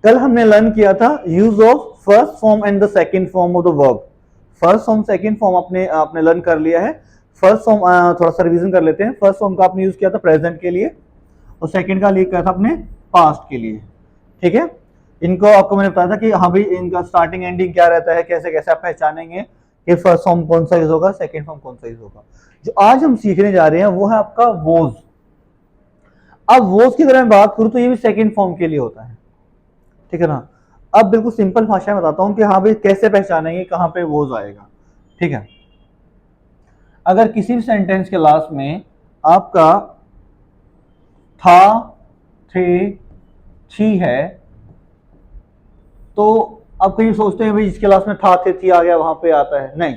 कल हमने लर्न किया था use of first form and the second form of the verb. First form second form आपने learn कर लिया है। फर्स्ट फॉर्म थोड़ा सा रिवीजन कर लेते हैं। फर्स्ट फॉर्म का आपने यूज किया था प्रेजेंट के लिए और सेकंड का लिया था अपने पास्ट के लिए। ठीक है, इनको आपको मैंने बताया था कि हाँ भाई इनका स्टार्टिंग एंडिंग क्या रहता है, कैसे कैसे आप पहचानेंगे कि फर्स्ट फॉर्म कौन सा यूज होगा, सेकंड फॉर्म कौन सा यूज होगा। जो आज हम सीखने जा रहे हैं वो है आपका वोज। अब वोज की अगर मैं बात करूं तो ये भी सेकंड फॉर्म के लिए होता है। ठीक है ना। अब बिल्कुल सिंपल भाषा में बताता हूं कि हाँ भाई कैसे पहचानेंगे कहां पे वोज आएगा। ठीक है, अगर किसी भी सेंटेंस के लास्ट में आपका था, थे, थी है तो आप कहीं सोचते हैं भाई इसके लास्ट में था, थे, थी आ गया वहां पे आता है, नहीं।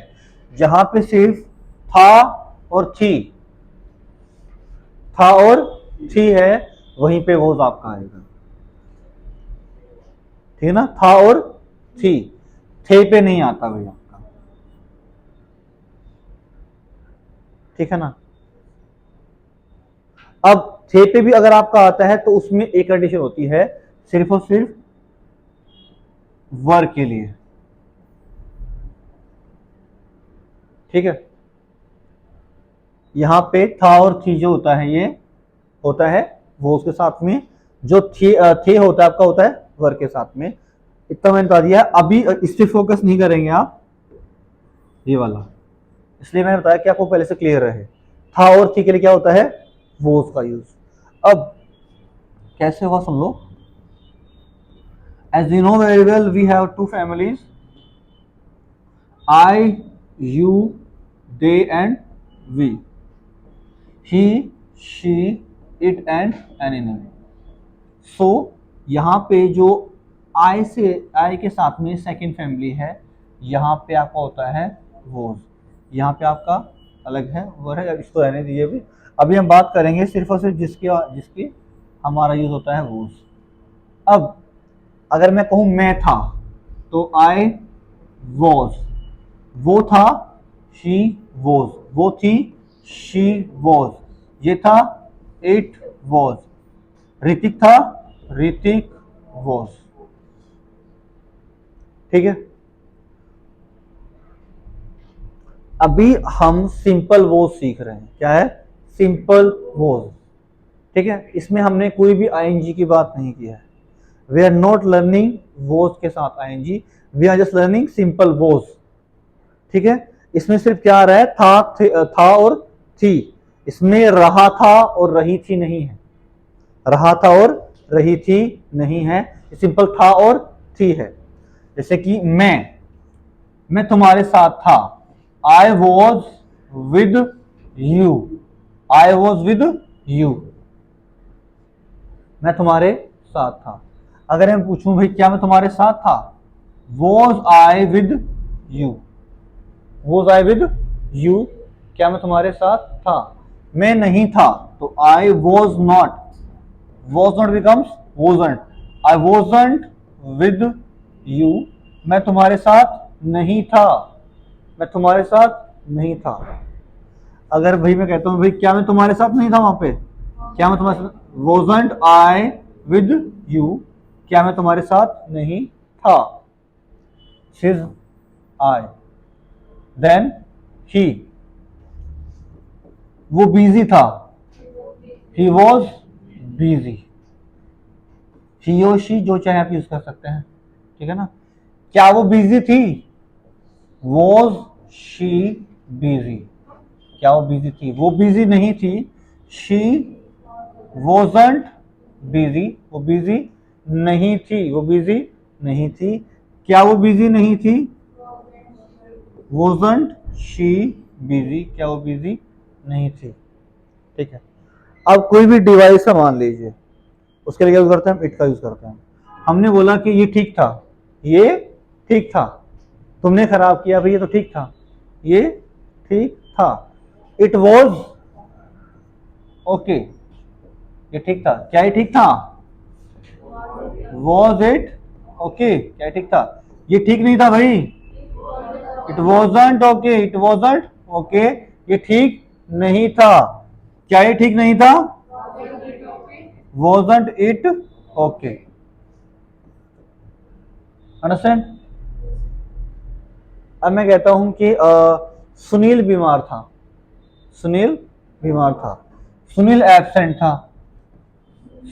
जहां पे सिर्फ था और थी है वहीं पे वोज आपका आएगा। ठीक है ना, था और थी, थे पे नहीं आता भाई आपका। ठीक है ना। अब थे पे भी अगर आपका आता है तो उसमें एक कंडीशन होती है, सिर्फ और सिर्फ वर के लिए। ठीक है, यहां पे था और थी जो होता है ये होता है वो उसके साथ में, जो थे होता है आपका होता है वर के साथ में। इतना मैंने बता दिया। अभी इस पे फोकस नहीं करेंगे आप, ये वाला, इसलिए मैंने बताया कि आपको पहले से क्लियर रहे। था और थी के लिए क्या होता है, वो उसका यूज। अब कैसे होगा सुन लो। As you know very well we have two families, I, you, they and we, he, she, it and any. सो यहाँ पे जो आई के साथ में सेकंड फैमिली है, यहाँ पे आपका होता है वोज। यहाँ पे आपका अलग है वो है, इसको रहने दीजिए। भी अभी हम बात करेंगे सिर्फ और सिर्फ जिसकी हमारा यूज होता है वोज। अब अगर मैं कहूँ मैं था तो आई वॉज, वो था शी वॉज, वो थी शी वॉज, ये था इट वॉज, ऋतिक था ऋतिक वॉज। ठीक है, अभी हम सिंपल वॉज सीख रहे हैं। क्या है, सिंपल वॉज। ठीक है, इसमें हमने कोई भी आईएनजी की बात नहीं की है। We are not learning was के साथ ING, we are just learning simple was. ठीक है, इसमें सिर्फ क्या आ रहा है, था और थी। इसमें रहा था और रही थी नहीं है, रहा था और रही थी नहीं है, सिंपल था और थी है। जैसे कि मैं तुम्हारे साथ था, I was with you, I was with you, मैं तुम्हारे साथ था। अगर मैं पूछूं भाई क्या मैं तुम्हारे साथ था, was I with you, was I with you, क्या मैं तुम्हारे साथ था। मैं नहीं था तो I was not, was not becomes wasn't, I wasn't with you, मैं तुम्हारे साथ नहीं था, मैं तुम्हारे साथ नहीं था। अगर भाई मैं कहता हूं भाई क्या मैं तुम्हारे साथ नहीं था वहां पे, क्या मैं तुम्हारे साथ, वॉजंट आई विद यू, क्या मैं तुम्हारे साथ नहीं था। सिज आई, देन ही, वो बिजी था, ही वॉज बिजी, ही और शी जो चाहे आप यूज कर सकते हैं। ठीक है ना। क्या वो बिजी थी, वॉज शी बिजी, क्या वो बिजी थी, वो बिजी नहीं थी, शी वॉजंट बिजी, वो बिजी नहीं थी, वो बिजी नहीं थी। क्या वो बिजी नहीं थी, वॉजंट शी बिजी, क्या वो बिजी नहीं थी। ठीक है, अब कोई भी डिवाइस का मान लीजिए, उसके लिए क्या यूज करते हैं, हम इट का यूज करते हैं। हमने बोला कि ये ठीक था, ये ठीक था, तुमने खराब किया भाई, ये तो ठीक था, ये ठीक था। इट वॉज ओके, ये ठीक था, क्या ये ठीक था, वॉज इट ओके, क्या ठीक था, ये ठीक नहीं था भाई, it wasn't okay, it wasn't okay, ये ठीक नहीं था, क्या ये ठीक नहीं था, वॉजंट इट ओके। अंडरस्टैंड। अब मैं कहता हूं कि सुनील बीमार था, सुनील बीमार था, सुनील एब्सेंट था,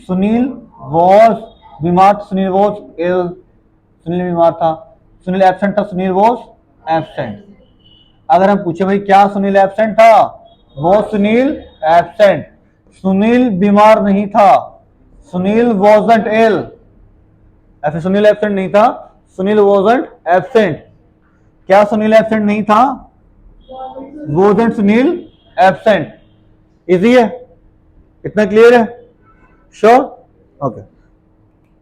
सुनील वॉज बीमार, सुनील वॉज इल, सुनील बीमार था, सुनील एब्सेंट था, सुनील वॉज एब्सेंट। अगर हम पूछे भाई क्या सुनील एब्सेंट था, वो सुनील एब्सेंट। सुनील बीमार नहीं था, सुनील वॉजंट इल, ऐसे सुनील एब्सेंट नहीं था, सुनील वॉजंट एब्सेंट। क्या सुनील एब्सेंट नहीं था, वॉजंट सुनील एब्सेंट। इजी है, इतना क्लियर है, श्योर, ओके।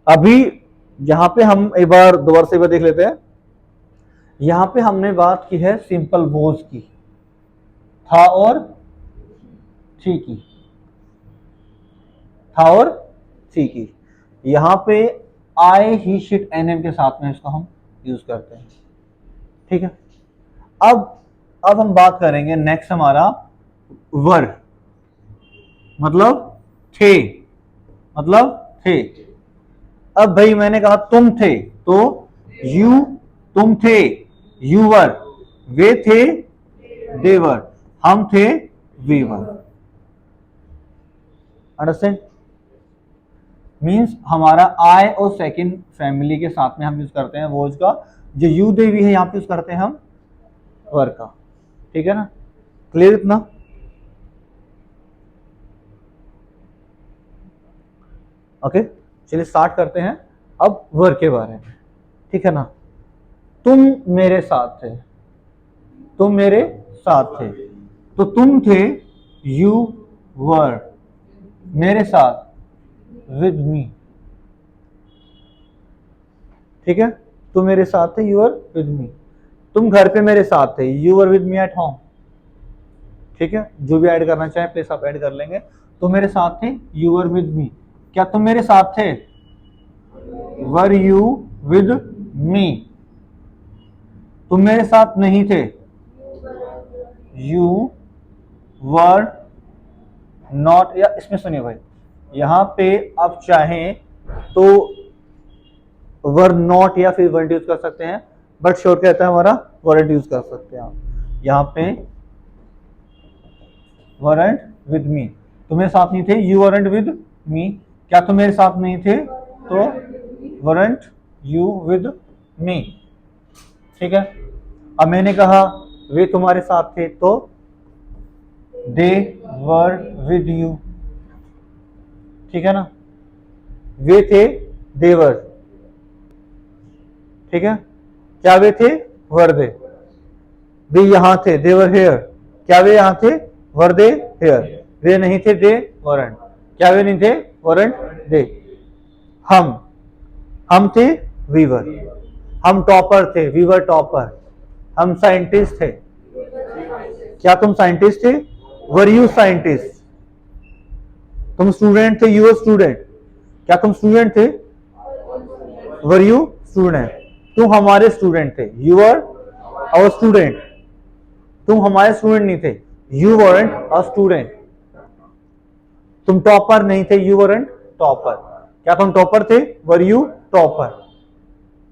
अभी यहां पे हम एक बार दोबारा से एक बार देख लेते हैं। यहां पे हमने बात की है सिंपल वॉज की, था और थी की, था और थी की। यहां पे आई ही शिट एनएम के साथ में इसको हम यूज करते हैं, ठीक है। अब हम बात करेंगे नेक्स्ट हमारा वर, मतलब थे, मतलब थे। अब भाई मैंने कहा तुम थे, तो यू, तुम थे, यू वर, वे थे, दे वर, हम थे, वी वर। अंडरस्टैंड। मीन्स हमारा आई और सेकंड फैमिली के साथ में हम यूज करते हैं वॉज का, जो यू दे भी है यहां पे यूज करते हैं हम वर का, ठीक है ना, क्लियर इतना। ओके, चलिए स्टार्ट करते हैं अब वर के बारे में, ठीक है ना। तुम मेरे साथ थे, तुम मेरे साथ थे, तो तुम थे, यू वर, मेरे साथ, विद मी, ठीक है। तुम मेरे साथ थे, यू वर विद मी। तुम घर पे मेरे साथ थे, you were with me at home, ठीक है। जो भी ऐड करना चाहे प्लीज आप ऐड कर लेंगे। तुम मेरे साथ थे, यू वर विद मी। क्या तुम मेरे साथ थे, वर यू विद मी। तुम मेरे साथ नहीं थे, यू वर नॉट, या इसमें सुनिए भाई, यहां पे आप चाहें तो वर नॉट या फिर वर्ड यूज कर सकते हैं, बट श्योर कहता है हमारा वर्ड यूज कर सकते हैं आप यहां पे, वरंट विद मी। तुम्हें साथ नहीं थे, यू वरंट विद मी। क्या तुम मेरे साथ नहीं थे, तो वरंट यू विद मी, ठीक है। अब मैंने कहा वे तुम्हारे साथ थे, तो दे वर विद यू, ठीक है ना। वे थे, दे वर, ठीक है। क्या वे थे, वर दे। वे यहां थे, दे वर हेयर। क्या वे यहां थे, वर दे हेयर। वे नहीं थे, दे वरंट। क्या वे नहीं थे, वरंट दे। हम थे, वी वर। हम टॉपर थे, वी वर टॉपर। हम साइंटिस्ट थे। क्या तुम साइंटिस्ट थे, वर यू साइंटिस्ट। तुम स्टूडेंट थे, यू वर स्टूडेंट। क्या तुम स्टूडेंट थे, वर यू स्टूडेंट। तुम हमारे स्टूडेंट थे, यू वर आवर स्टूडेंट। तुम हमारे स्टूडेंट नहीं थे, यू वरंट अ स्टूडेंट। तुम टॉपर नहीं थे, यू वरंट टॉपर। क्या तुम टॉपर थे, वर यू टॉपर।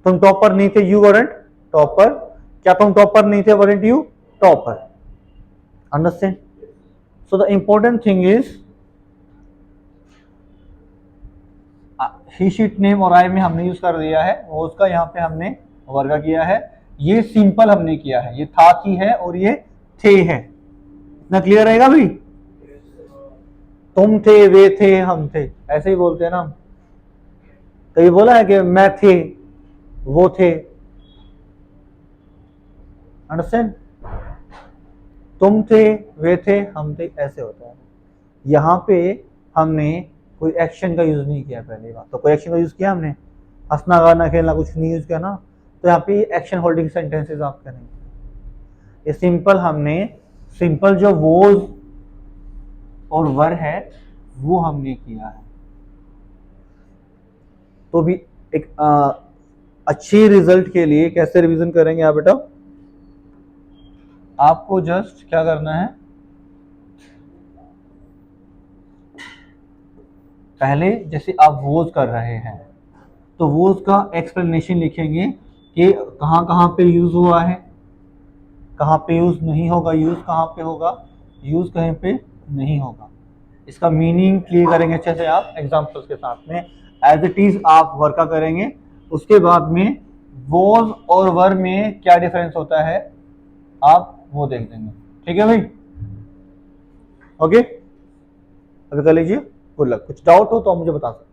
तुम टॉपर नहीं थे, यू वरंट टॉपर। क्या तुम टॉपर नहीं थे, weren't you topper. Understand. So the important thing is he sheet name और आई में हमने यूज कर दिया है, वो उसका यहाँ पे हमने वर्गा किया है। ये सिंपल हमने किया है, ये था की है और ये थे है। इतना क्लियर रहेगा भाई। तुम थे, वे थे, हम थे, ऐसे ही बोलते हैं ना हम। कभी बोला है कि मैं थे, वो थे। अंडरस्टैंड। तुम थे, वे थे, हम थे, ऐसे होता है। यहां पे हमने कोई एक्शन का यूज नहीं किया, पहली बात तो कोई एक्शन का यूज किया हमने, हंसना गाना खेलना कुछ नहीं यूज किया ना, तो यहाँ पे एक्शन होल्डिंग सेंटेंसेस आप करेंगे। ये सिंपल हमने, सिंपल जो वोज और वर है वो हमने किया है। तो भी एक अच्छी रिजल्ट के लिए कैसे रिवीजन करेंगे आप बेटा, आपको जस्ट क्या करना है, पहले जैसे आप वोज कर रहे हैं तो वोज का एक्सप्लेनेशन लिखेंगे कि कहाँ कहाँ पे यूज हुआ है, कहाँ पे यूज नहीं होगा, यूज कहाँ पे होगा, यूज कहीं पे नहीं होगा। इसका मीनिंग क्लियर करेंगे अच्छे से आप एग्जांपल्स के साथ में। एज इट इज आप वर्का करेंगे, उसके बाद में वॉज और वर में क्या डिफरेंस होता है आप वो देख देंगे। ठीक है भाई, ओके, अभी कर लीजिए। Good luck. कुछ डाउट हो तो आप मुझे बता सकते हैं।